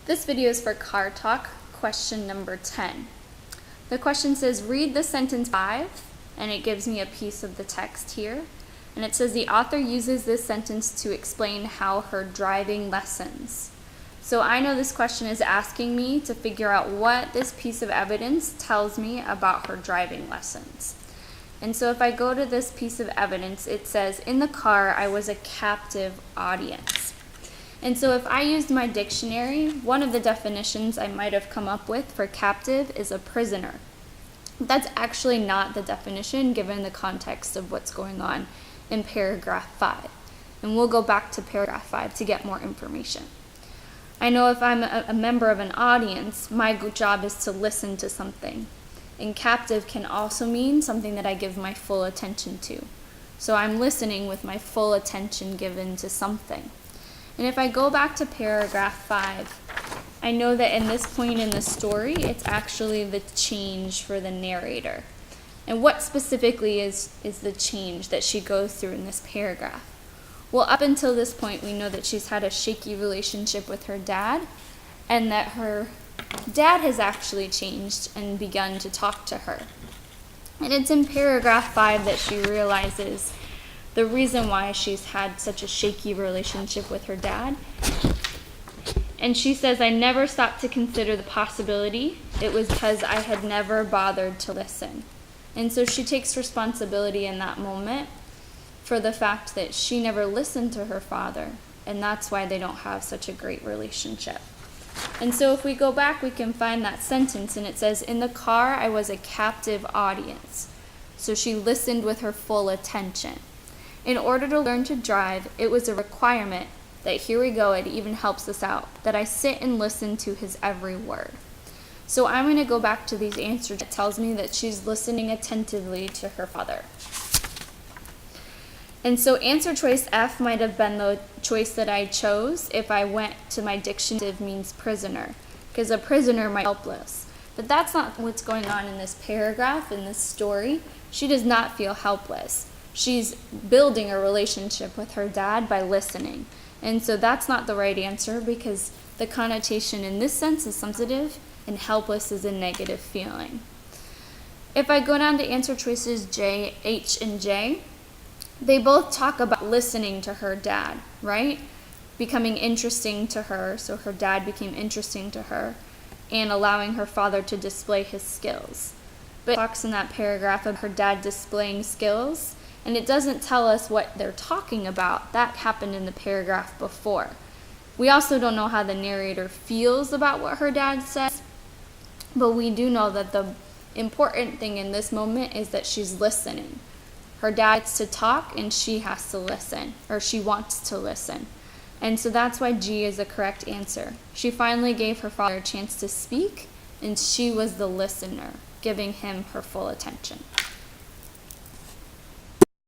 This video is for Car Talk, question number 10. The question says, read the sentence 5, and it gives me a piece of the text here. And it says, the author uses this sentence to explain how her driving lessons. So I know this question is asking me to figure out what this piece of evidence tells me about her driving lessons. And so if I go to this piece of evidence, it says, in the car, I was a captive audience. And so if I used my dictionary, one of the definitions I might have come up with for captive is a prisoner. That's actually not the definition given the context of what's going on in paragraph 5. And we'll go back to paragraph 5 to get more information. I know if I'm a member of an audience, my job is to listen to something. And captive can also mean something that I give my full attention to. So I'm listening with my full attention given to something. And if I go back to paragraph 5, I know that in this point in the story, it's actually the change for the narrator. And what specifically is the change that she goes through in this paragraph? Well, up until this point, we know that she's had a shaky relationship with her dad, and that her dad has actually changed and begun to talk to her. And it's in paragraph 5 that she realizes the reason why she's had such a shaky relationship with her dad. And she says, I never stopped to consider the possibility. It was because I had never bothered to listen. And so she takes responsibility in that moment for the fact that she never listened to her father, and that's why they don't have such a great relationship. And so if we go back, we can find that sentence, and it says, in the car, I was a captive audience. So she listened with her full attention. In order to learn to drive, it was a requirement that, here we go, it even helps us out, that I sit and listen to his every word. So I'm going to go back to these answers that tells me that she's listening attentively to her father. And so answer choice F might have been the choice that I chose if I went to my dictionary means prisoner, because a prisoner might be helpless. But that's not what's going on in this paragraph, in this story. She does not feel helpless. She's building a relationship with her dad by listening. And so that's not the right answer, because the connotation in this sense is sensitive and helpless is a negative feeling. If I go down to answer choices J, H, and J, they both talk about listening to her dad, right? Becoming interesting to her, so her dad became interesting to her, and allowing her father to display his skills. But it talks in that paragraph of her dad displaying skills, and it doesn't tell us what they're talking about. That happened in the paragraph before. We also don't know how the narrator feels about what her dad says, but we do know that the important thing in this moment is that she's listening. Her dad gets to talk and she has to listen, or she wants to listen. And so that's why G is the correct answer. She finally gave her father a chance to speak, and she was the listener, giving him her full attention.